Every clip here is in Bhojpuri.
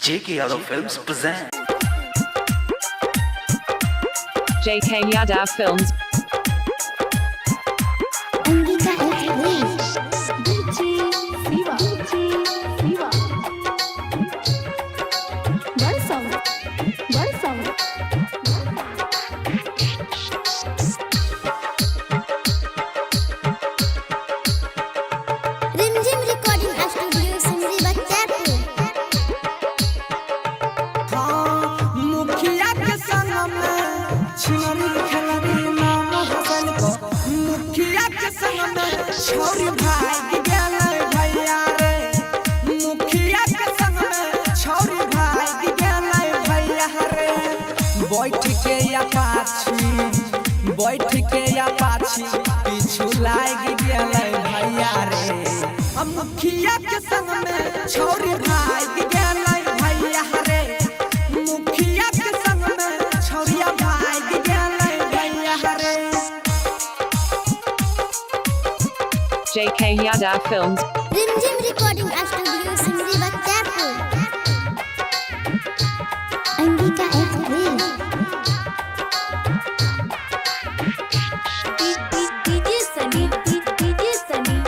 JK Yadav Films present JK Yadav Films. Angika Express. DJ Siva. Barsam. Rimjim Recording Studio Simri Bachapur. मुखिया के संग में छिनरी खेलरी नाम हसन को मुखिया के संग में छोरी भाई गेलै भैया रे मुखिया के संग में छोरी भाई गेलै भैया रे बैठ के या पाछी पीछू लाग गेलै भैया रे मुखिया के संग में छोरी भाई गेलै भैया रे मुखिया के संग में छोरिया भाई गेलै भैया रे JK Yadav Films. Rimjim Recording Studio Simri Bachapur. Angika Express. DJ Sunny.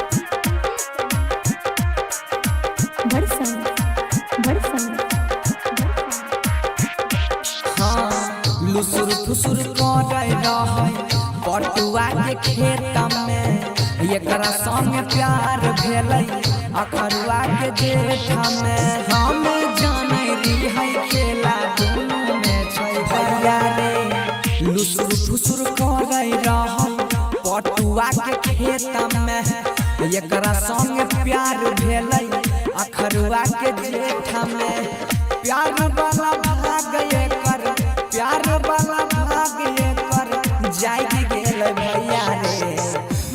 Barsam. हाँ लुसुर फुसुर करे रहै पटुआ के खेत में एकरा संग प्यार भेलै अखरुआ के जेठ में हम जानै रही खेला दुनू में छै भैया रे लुसुर फुसुर करे रहै पटुआ के खेत में एकरा संग प्यार भेलै अखरुआ के जेठ में प्यार वाला भाग एकर जाग गेल भैया रे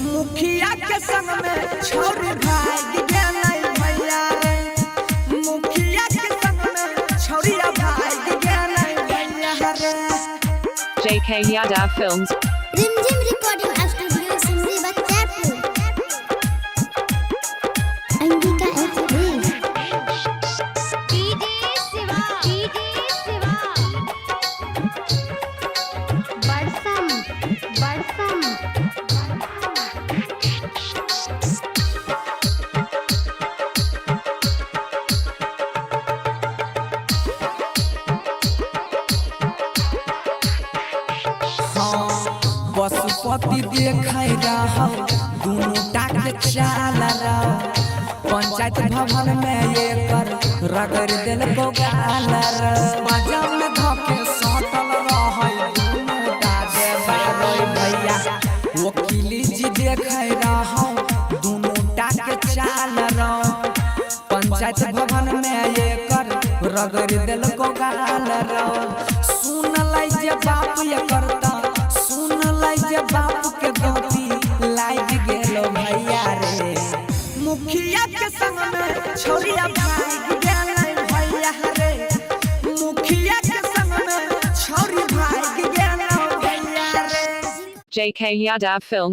मुखिया के संग में छोरी भाग गेलै भैया रे मुखिया के संग में छोरिया भाग गेलै भैया रे JK Yadav Films. Rimjim Recording Studio Simri Bachapur. Angika Express. DJ Siva. Barsam. Pashupati देखै रहौ दुनू टाके चाल रह पंचायत भवन में एकर रगड़ देलको गाल बाजा में धके सटल रहै दुनू टाके बारै भैया वकीली जी देखै रहौ दुनू टाके चाल रह पंचायत भवन में एकर रगड़ देलको गाल सुन लै जे बाप एकर जे बाप के गोती लाग गेलो भैया रे मुखिया के संग में छोरिया भाग गेलै भैया रे मुखिया के संग में छोरी भाग गेलै भैया रे JK Yadav Films.